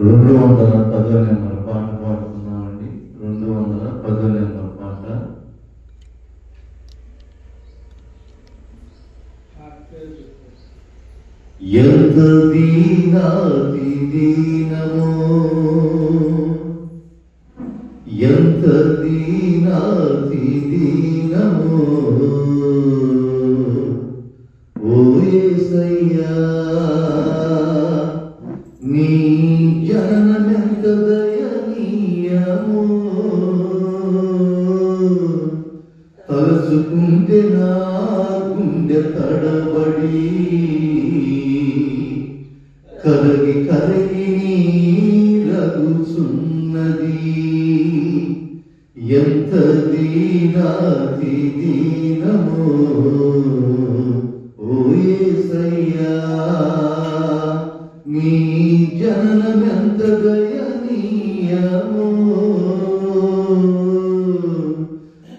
210 number పాట పాడుతున్నామండి. 210 number పాట. ఎంత దీనాతి దీనమో, ఎంత దీనాతి దీనమో, ఓ యేసయ్యా నీ జననమెంత దయనీయమో, తలచుకుంటే నా గుండె తడబడి కరగి కరగి నీరగుచున్నది. ఎంత దీనాతి దీనమో, ఓ యేసయ్యా నీ జననమెంత దయనీయమో,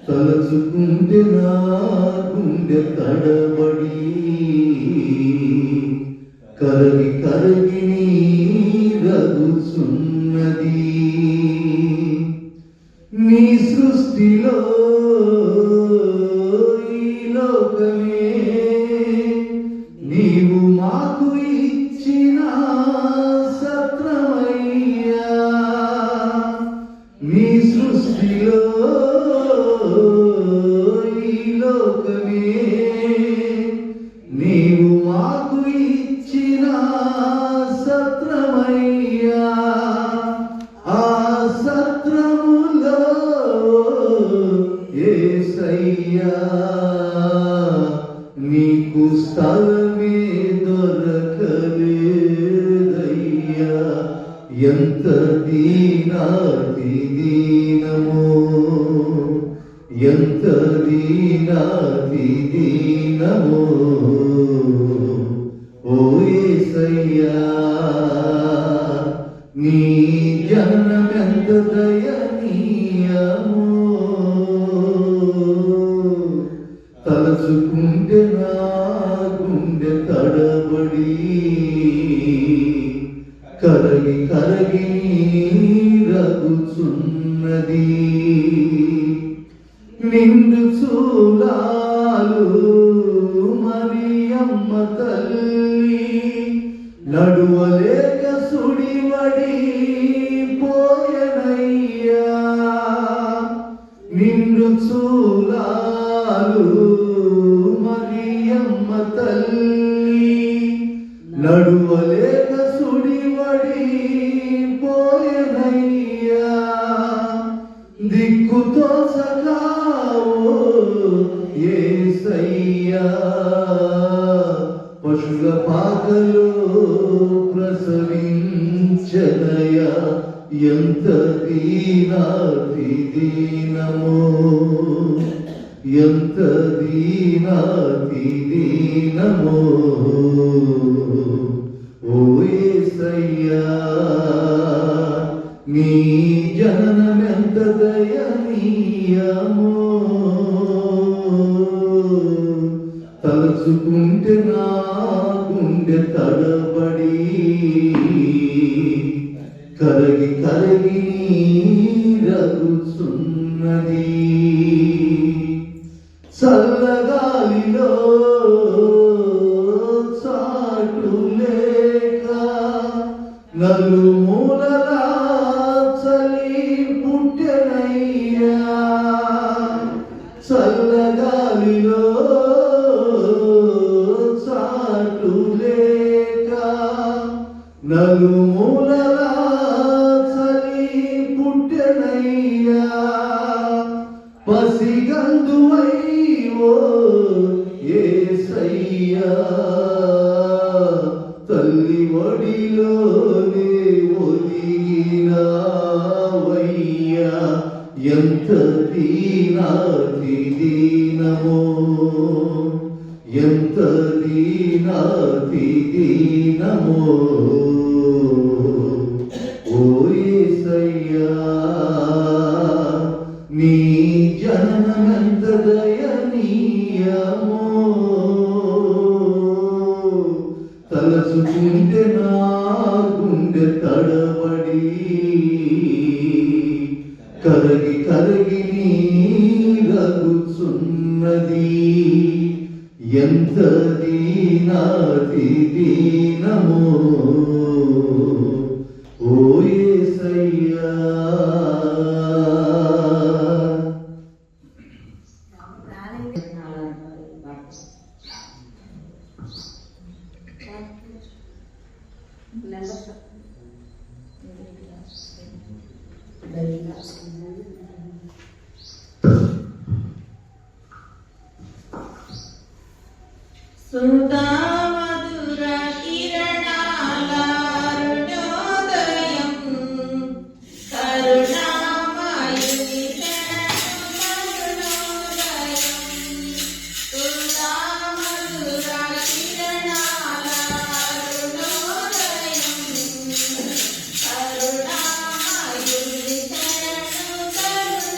తలచుకుంటే నా గుండె తడబడి కరగి కరగి నీరగుచున్నది. నీ సృష్టిలో ఈ లోకమే నీవు మాకు ఇచ్చిన సత్రమయ్యా. నీ సృష్టిలో ఈ లోకమే నీవు మాకు ఇచ్చిన సత్రమయ్యా. ఆ సత్రములో యేసయ్యా నీకు స్థలమే దొరకలేదయ్యా. ఎంత దీనాతి దీనమో, ఎంత దీనాతి దీనమో, ఓ యేసయ్యా నీ జననమెంత దయనీయమో, తలచుకుంటే నా గుండె తడబడి కరగి కరగి నీరగుచున్నది. నిండు చూలాలు మరియమ్మ తల్లి నడువలేక సుడివడి పోయనయ్యా. నిండు చూలాలు మరియమ్మ తల్లి నడువలేక సుడివడి పోయనయ్యా. దిక్కుతో సకావో యేసయ్యా పశుల పాకలో ప్రసవించదయా. ఎంత దీనాతి దీనమో, ఎంత దీనాతి దీనమో, ఓ యేసయ్యా నీ జననమెంత దయనీయమో, తలచుకుంటే నా గుండె తడబడి కరగి కరగి నీరగుచున్నది. చల్లగాలిలో చాటు లేక నలుమూలలా చలి పుట్టెనయ్యా. చల్లగాలిలో చాటు లేక నలుమూలలా చలి పుట్టెనయ్యా. పసిగందువై ఓ యేసయ్యా తల్లి ఒడిలోనే ఒదిగినావయ్యా. ఎంత దీనాతి దీనమో, ఎంత దీనాతి దీనమో, ఓ యేసయ్యా నీ జననమెంత దయనీయమో, తలచుకుంటే నా గుండె తడబడి ఎంత దీనాతి దీనమో ఓ యేసయ్యా. సుధా మధుర కిరణాల అరుణోదయం కరుణామయుని కరుణోదయం. సుధా మధుర కిరణాల అరుణోదయం కరుణామయుని కరుణోదయం.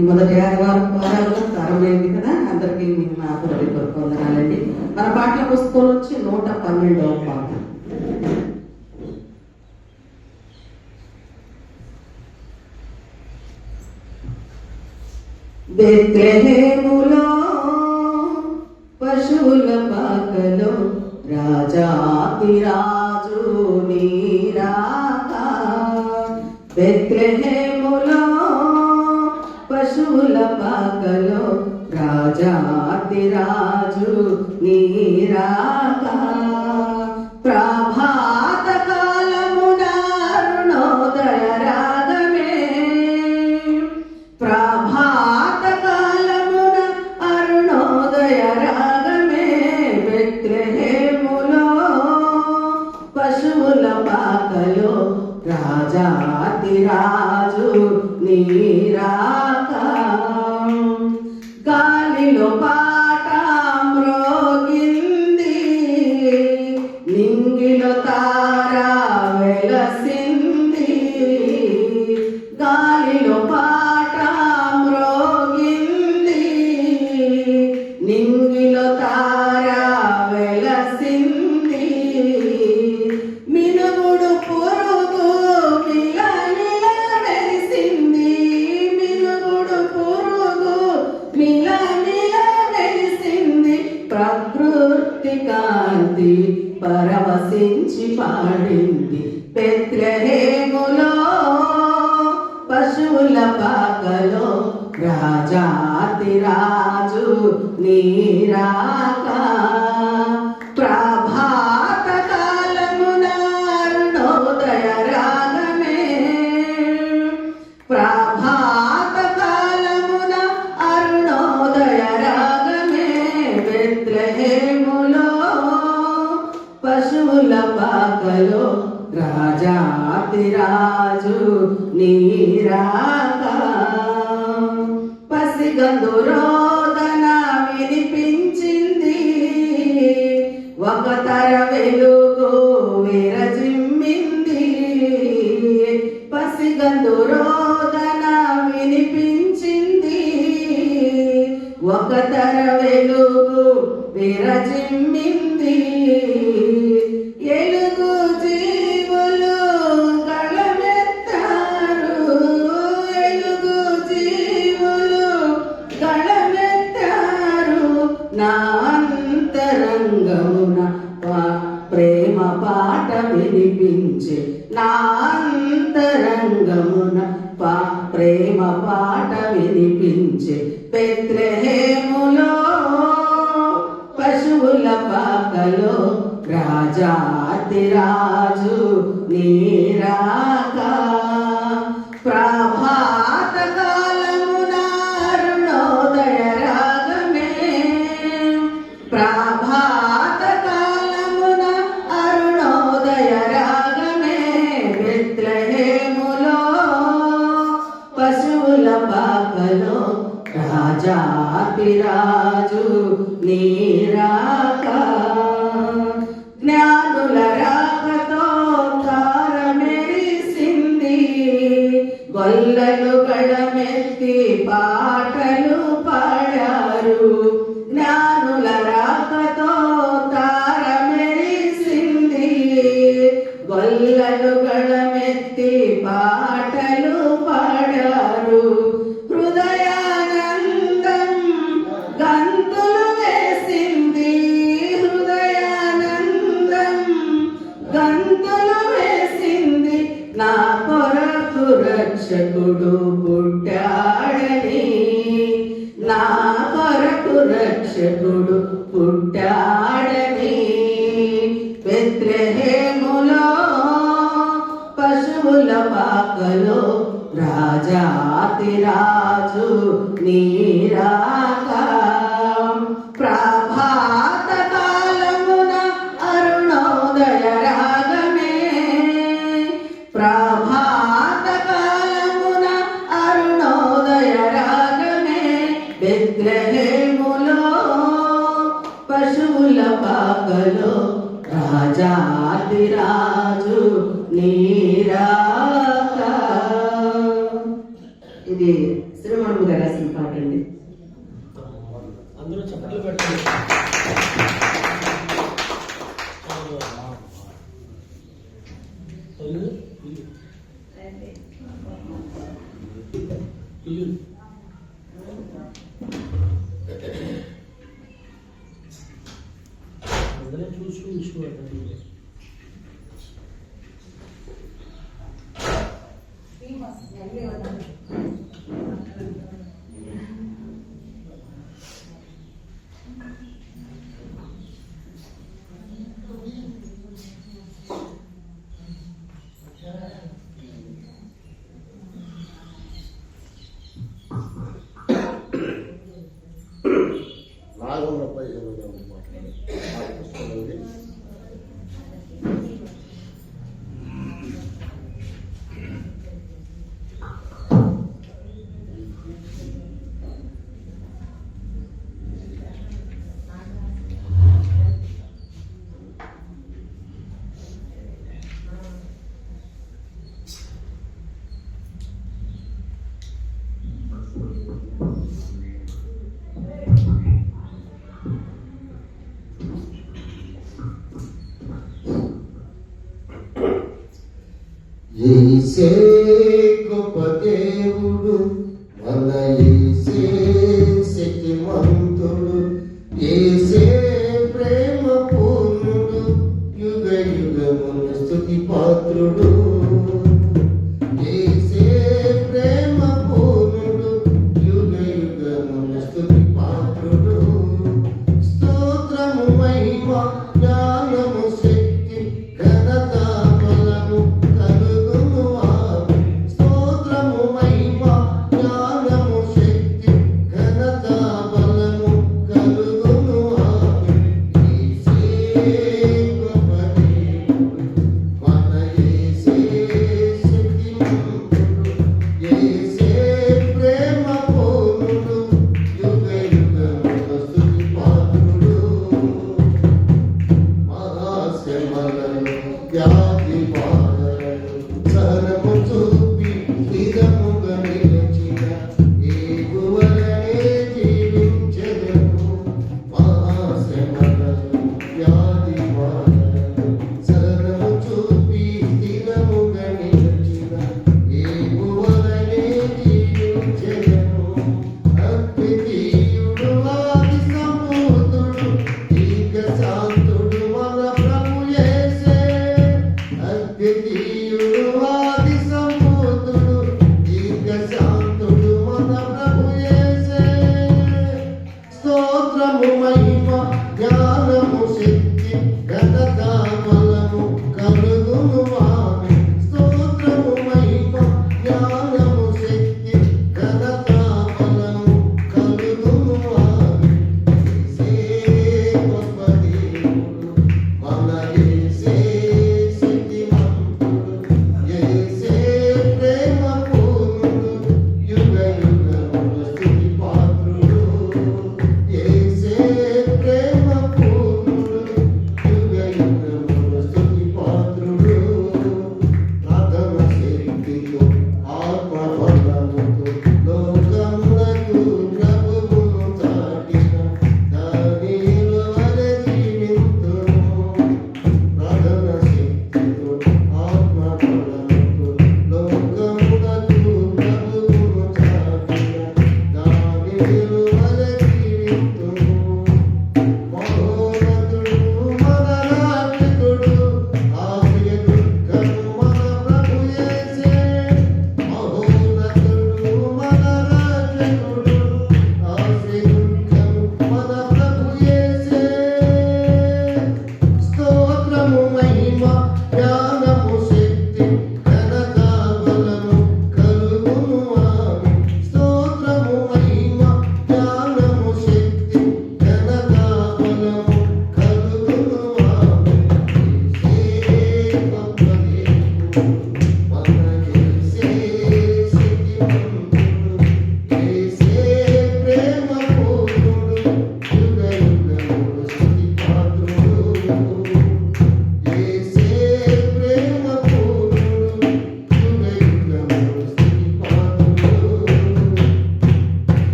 ఈ మొదటి ఆదివారం వారాలు ప్రారంభమైంది కదా, అందరికీ మేము నా హృదయపూర్వక వందనాలండి. మన పాటల పుస్తకం నుంచి 112వ పాట. బెత్లెహేములో పశువుల పాకలో రాజాతిరాజు నీరాక. బెత్లెహేములో పశువుల పాకలో రాజాతిరాజు నీరాక. ప్రభాత కాలమున అరుణోదయ రాగమే. ప్రభాత కాలమున అరుణోదయ రాగమే. బెత్లెహేములో పశువుల పాకలో రాజాతిరాజు నీరాక. గాలిలో పాట మ్రోగింది, నింగిలో తార వెలసింది. గాలిలో పాట మ్రోగింది, నింగిలో తార వెలసింది. మినుగుడు పురుగు మిలమిల మెరిసింది. మినుగుడు పురుగు మిలమిల మెరిసింది. ప్రకృతి కాంతి పరవశించి పాడింది. బెత్లెహేములో పశువుల పాకలో రాజాతిరాజు నీరాక. ప్రభాత కాలమున అరుణోదయ రాగమే. ప్రభాత కాలమున అరుణోదయ రాగమే. బెత్లెహేములో పశువుల పాకలో రాజాతిరాజు నీరాక. పసిగందు రోదన వినిపించింది, ఒక తర వెలుగు విరజిమ్మింది. పసిగందు రోదన వినిపించింది, ఒక తర వెలుగు విరజిమ్మింది. ఎలుగు జీవులు గళమెత్తారు. ఎలుగు జీవులు గళమెత్తారు. నా అంతరంగమున ప్రేమ పాట వినిపించే. నా అంతరంగమున ప్రేమ పాట వినిపించే. బెత్లెహేములో పశువుల పాకలో రాజాతిరాజు నీరాక. ప్రభాత కాలమున అరుణోదయ రాగమే. ప్రభాత కాలమున అరుణోదయ రాగమే. బెత్లెహేములో పశువుల పాకలో రాజాతిరాజు నీరాక జ్ఞానుల రాకతో తార మెరిసింది గొల్లలు గళమెత్తి పాటలు పాడారు జ్ఞానుల రాకతో తార మెరిసింది గొల్లలు గళమెత్తి పాటలు పాడారు హృదయానందం గంతులు వేసింది హృదయానందం గంతులు వేసింది నా కొరకు రక్షకుడు పుట్టాడని నా కొరకు రక్షకుడు పుట్టాడని బెత్లెహేములో పశువుల పాకలో రాజాతిరాజు నీరాక ప్రభాత కాలమున అరుణోదయ రాగమే ప్రభాత కాలమున అరుణోదయ రాగమే బెత్లెహేములో పశువుల పాకలో రాజాతిరాజు నీరాక. ఇది శ్రీమణి గారు రాసిన పాట అండి. అందరూ చప్పట్లు పెట్టండి. అందరూ చూసుకోవాలి. నాగమ్మపై మాట్లాడండి. యేసే గొప్ప దేవుడు మన యేసే శక్తిమంతుడు యేసే ప్రేమ పూర్ణుడు యుగ యుగమున స్తుతి పాత్రుడు యేసే ప్రేమ పూర్ణుడు యుగ యుగమున స్తుతి పాత్రుడు స్తోత్రము మహిమ జ్ఞానము శక్తి ఘనత బలము శాంతుడు మన ప్రభు యేసే అద్వితీయుడు ఆది సంపూర్ణుడు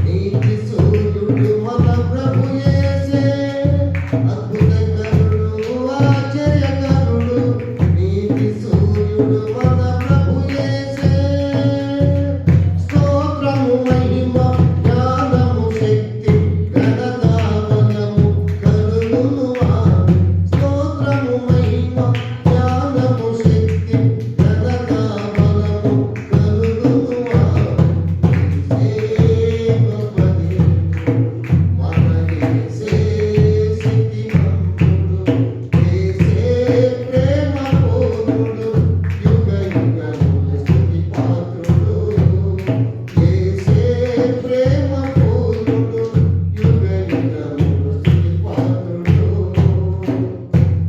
నీతి సూర్యుడు మన ప్రభు యేసే అద్భుతకరుడు ఆశ్చర్యకరుడు నీతి సూర్యుడు మన ప్రభు యేసే స్తోత్రము మహిమ జ్ఞానము శక్తి ఘనత బలము కలుగును ఆమె స్తోత్రము మహిమ జ్ఞానము శక్తి ఘనత బలము కలుగును ఆమె సేవపదే మనయేసే శక్తిమంతుడు యేసే ప్రేమ పూర్ణుడు యుగ యుగముల స్తుతి పాత్రుడు యేసే ప్రేమ పూర్ణుడు యుగ యుగముల స్తుతి పాత్రుడు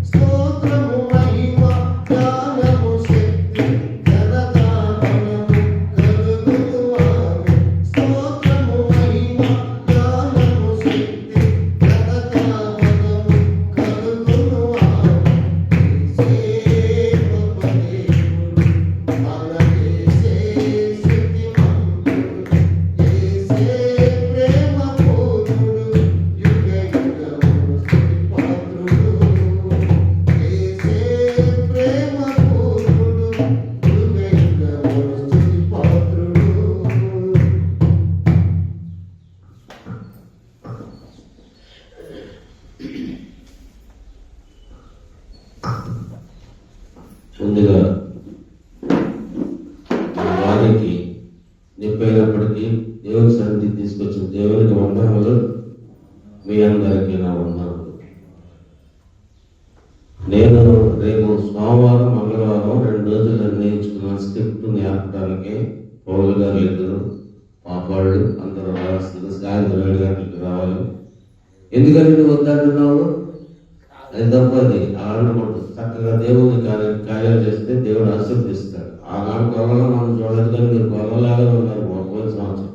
స్తోత్రము మహిమ జ్ఞానము శక్తి ఘనత బలము కలుగును ఆమె స్తోత్రము మహిమ జ్ఞానము శక్తి ఘనత బలము కలుగును ఆమె సేవపదే మనయేసే శక్తిమంతుడు యేసే ప్రేమ పూర్ణుడు యుగ యుగముల స్తుతి పాత్రుడు యేసే ప్రేమ పూర్ణుడు యుగ యుగముల స్తుతి పాత్రుడు. ముందుగా వారికి నిప్పైనప్పటికీ దేవుని సన్నిధి తీసుకొచ్చిన దేవునికి వందనములు. మీ అందరికీ నా వందనములు. నేను రేపు సోమవారం మంగళవారం 2 రోజులు నిర్ణయించుకున్న స్క్రిప్ట్ నేర్పడానికి పౌలు గారు ఇద్దరు పాపాళ్ళు అందరూ రావాల్సింది సాయంత్రం 7 గంటలకు రావాలి. ఎందుకని నువ్వు వద్దంటున్నావు? అది తప్పది. ఆడకూడదు. చక్కగా దేవుని కార్యాలు చేస్తే దేవుడు ఆశీర్వదిస్తాడు. ఆనాడు కొలలో మనం చూడలేదు కానీ మీరు కొలలాగా ఉన్నారు పోయిన సంవత్సరం.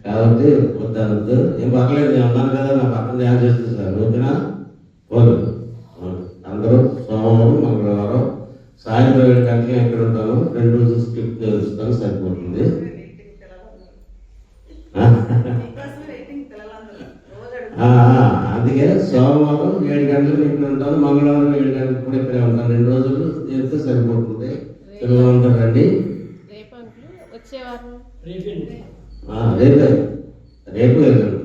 కాబట్టి వద్దనద్దు. ఏం పర్లేదు, నేను అన్నాను కదా, నా పక్కన ధ్యానం చేస్తే సార్ ఓకేనా? పోదు. అందరూ సోమవారం మంగళవారం సాయంత్రం 7 గంటలకి ఎక్కడ ఉంటాను. 2 రోజులు స్క్రిప్ట్ తెలుస్తాను, సరిపోతుంది. అందుకే సోమవారం 7 గంటలకు ఇక్కడ ఉంటాను, మంగళవారం 7 గంటలకు కూడా ఇక్కడే ఉంటాను. 2 రోజులు చేస్తే సరిపోతుంది. పిల్లలందరూ రండి. రేపు వెళ్ళండి.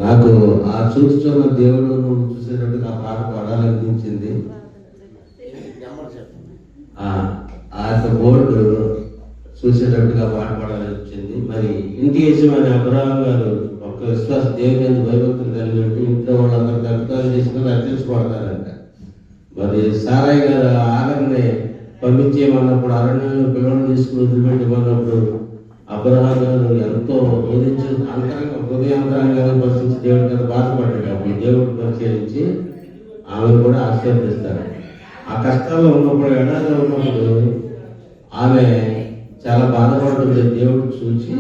నాకు ఆ చూస్తున్న దేవుడు నువ్వు చూసేటట్టుగా ఆ పాట పాడాలనిపించింది. ఆ యొక్క బోర్డు చూసేటట్టుగా పాట పాడాలనిపించింది. మరి ఇంటి యజమాని అబ్రహాం గారు ఒక విశ్వాస దేవుని మీద భయభక్తులు కలిగి ఉంటే ఇంట్లో వాళ్ళందరూ కవితాలు చేసుకుని రక్షించబడతారంట. మరి సారాయి గారు ఆగర్ని పంపించేయమన్నప్పుడు అరణ్యంలో పిల్లలు తీసుకుని వదిలిపెట్టమన్నప్పుడు అబ్రహాం గారు ఎంతో బోధించి హృదయాంతరంగాన్ని పరిస్థితి దేవుడి గారు బాధపడ్డాడు. అప్పుడు దేవుడు పరిశీలించి ఆమెను కూడా ఆశీర్వదిస్తాడు. ఆ కష్టాల్లో ఉన్నప్పుడు, ఎడారిలో ఉన్నప్పుడు ఆమె చాలా బాధపడుతుంది. దేవుడు చూసి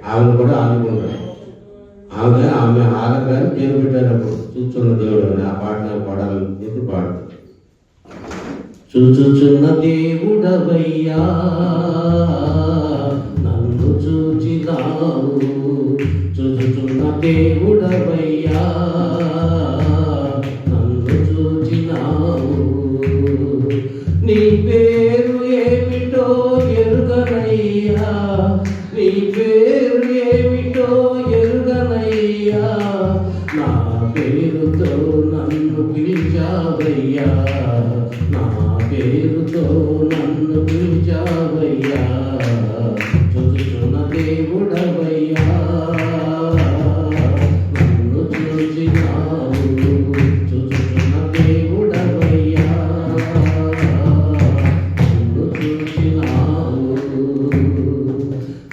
ఆమెను కూడా ఆదుకుంటాడు. ఆమె ఆగగా పేరు పెట్టేటప్పుడు చూస్తున్న దేవుడు అని ఆ పాట పాడాలని చెప్పి పాడుతాడు. చూచుచున్న దేవుడవయ్యా నన్ను చూచినావు, చూచుచున్న దేవుడవయ్యా నన్ను చూచినావు. నీ పేరు ఏమిటో ఎరుగనయ్యా, నీ పేరు ఏమిటో ఎరుగనయ్యా, నా పేరుతో నన్ను పిలిచావయ్యా, నా పేరుతో నన్ను పిలిచావయ్యా. చూచుచున్న దేవుడవయ్యా నన్ను చూచినావు, చూచుచున్న దేవుడవయ్యా నన్ను చూచినావు.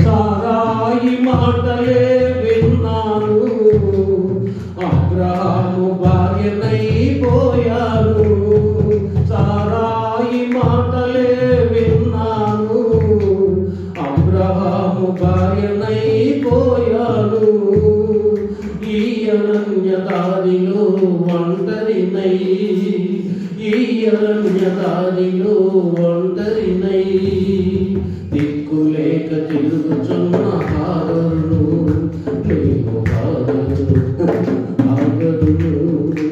సారాయి మాటలే విన్నాను, అబ్రహాము భార్యనైపోయాను. సారాయి మాటలే విన్నాను, అబ్రహాము భార్యనైపోయాను. ఈ అరణ్యదారిలో ఒంటరినై, ఈ అరణ్యదారిలో ఒంటరినై, దిక్కులే లేక తిరుగుచున్న హారరును నీవు హారరును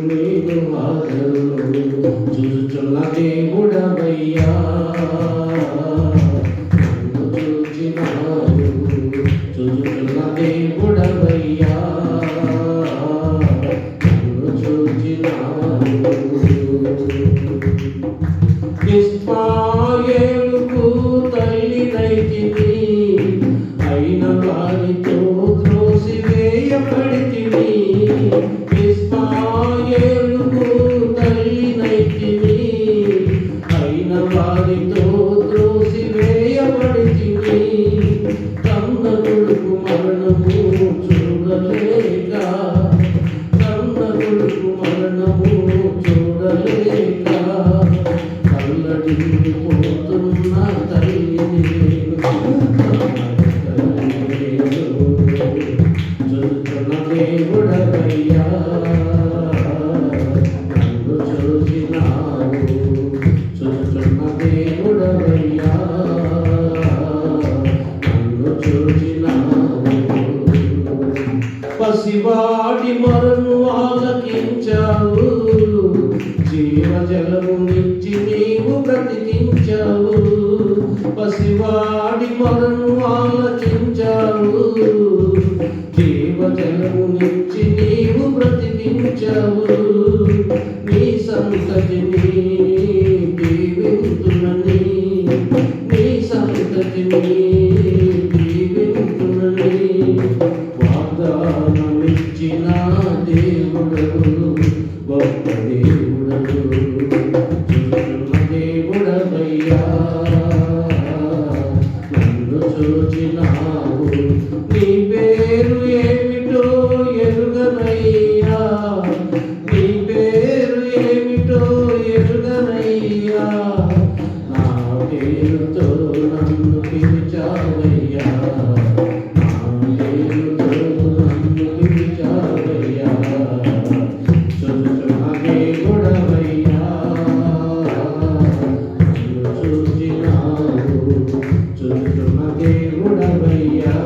నీవు హారరును చూచుచున్న దేవుడవయ్యా నన్ను చూచినావు చూచుచున్న దేవుడవయ్యా నన్ను చూచినావు ఇస్మాయేలుకు తల్లినైతిని అయిన వారితో త్రోసివేయబడితిని ఇస్మాయేలుకు తల్లినైతిని అయిన వారితో త్రోసివేయబడితిని కన్న కొడుకు మరణము చూడలేక కన్న కొడుకు మరణము చూడలేక కల్లడిల్లిపోతున్న తల్లి చూస్తున్న దేవుడవయ్యా నన్ను చూసినావు చూస్తున్న దేవుడవయ్యా నన్ను చూసినావు పసివాడి మరను ఆలకించావు జీవజలము నిచ్చి నీవు బ్రతికించావు పసివాడి మరను ఆలకించావు జీవజలము నిచ్చి నీవు బ్రతికించావు నీ సంతతిని దీవింతునని నీ సంతతిని దీవింతునని వాగ్దానమిచ్చిన దేవుడవు గొప్ప దేవుడవు చూస్తున్న దేవుడవయ్యా నన్ను చూచినావు నీ పేరు ఏమిటో ఎరుగనయ్యా నీ పేరు ఏమిటో ఎరుగనయ్యా నా పేరుతో నన్ను పిలిచావయ్యా నా పేరుతో నన్ను పిలిచావయ్యా చూస్తున్న దేవుడవయ్యా నన్ను చూచినావు చూస్తున్న దేవుడవయ్యా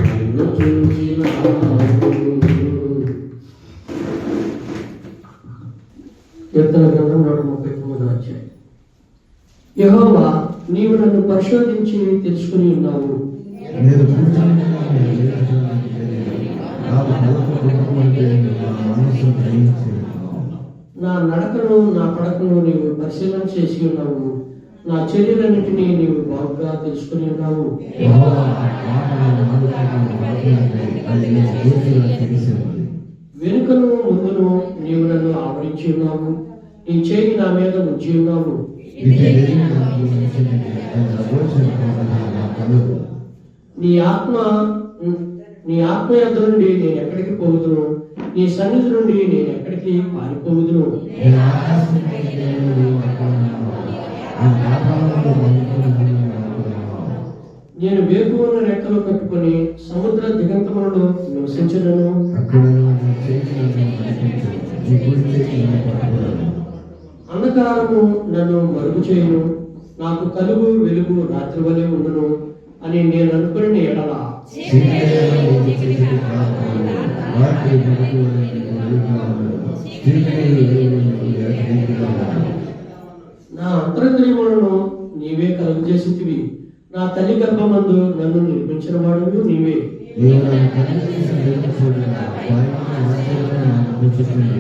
నన్ను చూచినావు. కీర్తన గ్రంథం 139వ అధ్యాయం. యెహోవా నీవు నన్ను పరిశోధించి తెలుసుకుని ఉన్నావు. నేను కూర్చుని నాకు బలపు కుటుంబంటే నా మనసు గ్రహించేది. నా నడకను నా పడకను నీవు పరిశీలన చేసి ఉన్నావు. నా చర్యలన్నిటినీ నీవు బాగుగా తెలుసుకుని ఉన్నావు. యెహోవా మాటలు ఆలోచనలు వాక్యాలపై అది నేను పూర్తిగా తెలిసేది. వెనుకను ముందును నీవు నన్ను ఆవరించి ఉన్నావు. నీ చేయి నా మీద ఉంచి ఉన్నావు. ఇది తెలియని నాకు నచ్చింది. అది ఆలోచన నా కలదు. నీ ఆత్మ యొద్ద నుండి నేను ఎక్కడికి పోవుదును? నీ సన్నిధి నుండి నేను ఎక్కడికి పారిపోవుదును? నేను ఆకాశంపై దేవుడు అనుకున్నాను. నేను పాతాళంలో అనుకున్నాను. నేను వేకువన్న రెక్కలు కట్టుకొని సముద్ర దిగంతములలో నివసించదను. అక్కడ నా చేతి నన్ను నడిపించు. నీ కుడి చేతి నన్ను పట్టుకోలేదు. అంధకారము నన్ను మరుగు చేయును. నాకు కలుగు వెలుగు రాత్రి వలె ఉండును అని నేను అనుకుని ఎడల చీకటిలో నీకు చేతికి ప్రార్థనలు. రాత్రి వెలుగు వలె నీకు వెలుగుగాను. చీకటిలో వెలుగు నీకు ఏకరీతిగాను. నా అంతరంద్రియములను నీవే కలుగజేసితివి. నా తల్లి గర్భమందు నన్ను నిర్మించిన వాడు నీవే. నీవు నన్ను కనిపించిన వెలుగు చూడగా భయమైన ఆశ్చర్యంగా నాకు కూర్చున్నది.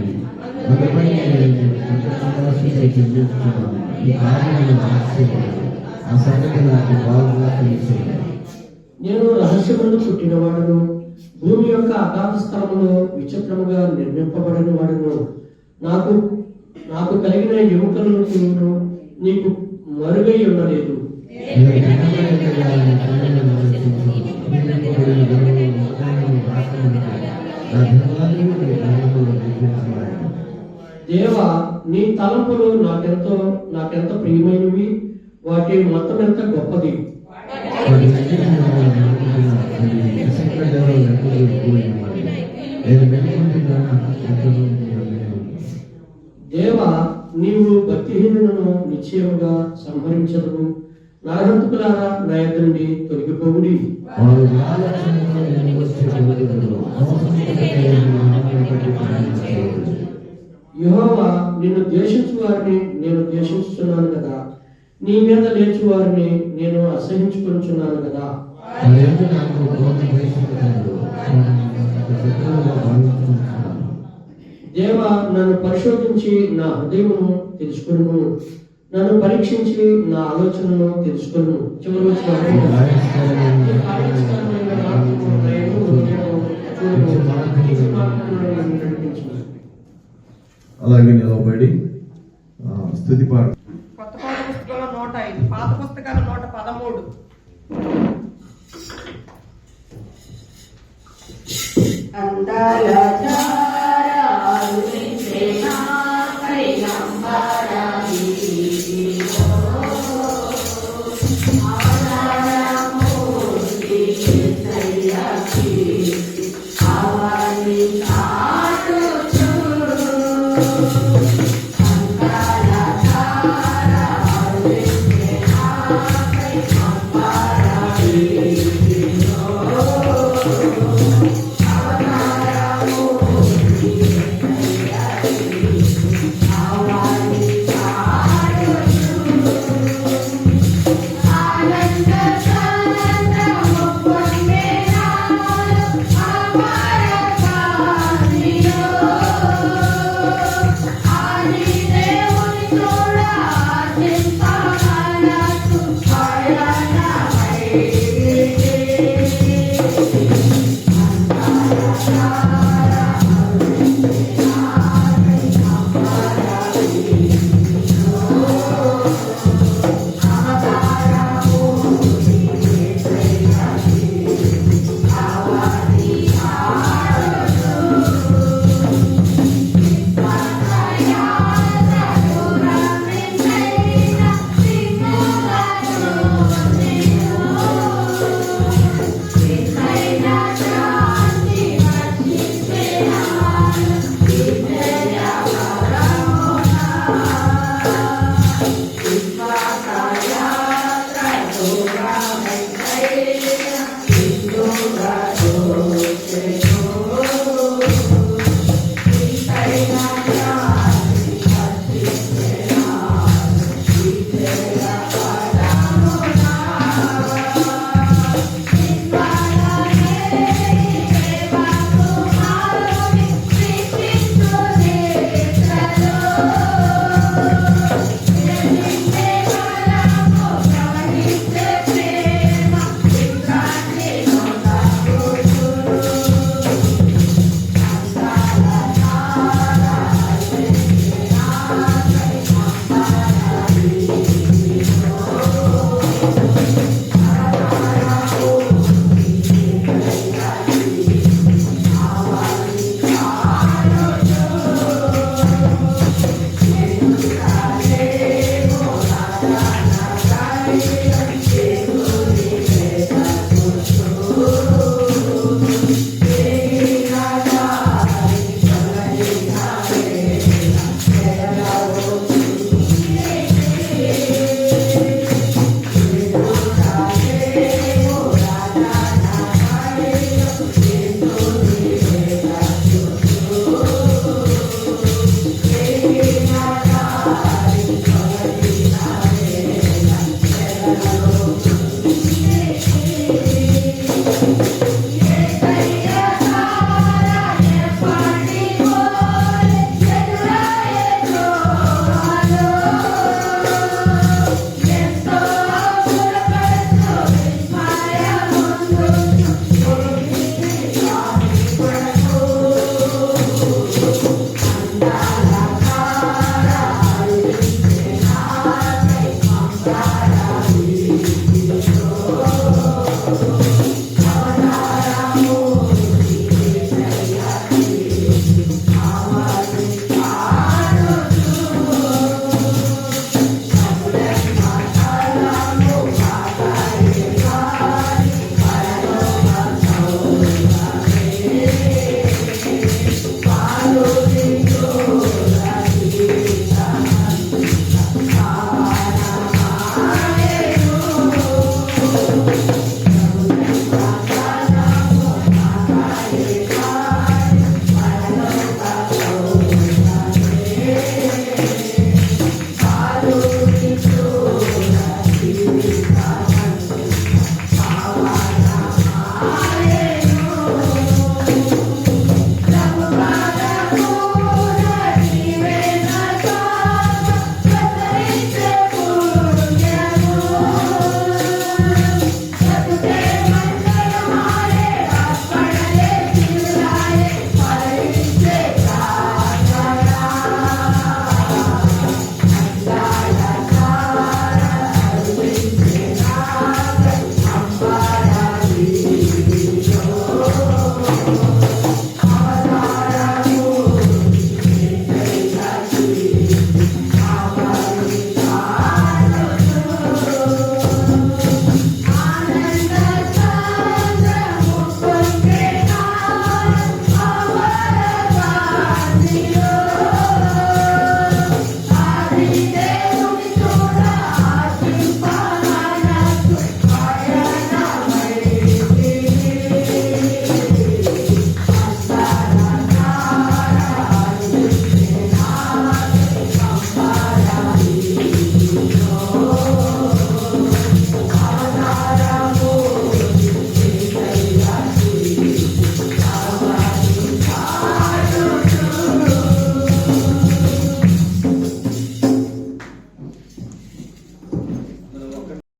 అందుపై నేను కృతజ్ఞతాస్తుతులు చెల్లిస్తున్నాను. ఈ కార్యములు ఆశ్చర్యపడదు. ఆ సంగతి నాకు బాగా తెలుసు. నేను రహస్యములను పుట్టినవాడును. భూమి యొక్క అగాధ స్థలములో విచిత్రముగా నిర్మింపబడిన వాడును. నాకు కలిగిన ఎముకలను నీకు మరుగై ఉండలేదు. నేను చిన్నపిల్లగా నీ కన్నులను ఆలోచించు. నిందింపబడిన గర్భంలో మోకాళ్ళను రాకముందుకే నా దినములన్నీ నీ కన్నులలో నిలిపించున్నాయి. దేవా, నీ తలంపులు నాకెంత ప్రియమైనవి. వాటి మొత్తం ఎంత గొప్పది. వాటి అన్నిటిని నేను అనుకుంటున్నా. అది విశిష్టంగా లెక్కలు కూడినది. నేను మెలుకుంటున్నాను. లెక్కలు నేను దేవా, నీవు భక్తిహీనులను నిశ్చయముగా సంహరించదువు. నరహంతకులారా నా యొద్ద నుండి తొలగిపోవుడి. వారు ఆలోచనతో నేను వచ్చే వెలుగులో మోసముతో ప్రయాణించవచ్చు. యెహోవా నిన్ను ద్వేషించు వారిని నేను ద్వేషించుచున్నాను కదా, నీ మీద లేచు వారిని నేను అసహించుకొనుచున్నాను కదా. వారెందు నాకు కోపం వేసుకున్నారు, నాకు శత్రువుగా భావించుకుంటున్నాను. దేవా, నన్ను పరిశోధించి నా హృదయమును తెలుసుకొను, నన్ను పరీక్షించి నా ఆలోచనను తెలుసుకొను. చివరి వచ్చిన అలాగే నిలబడి స్తుతి పాట. కొత్త పాత పుస్తకంలో 105, పాత పుస్తకాలు 113. అందాల Thank you.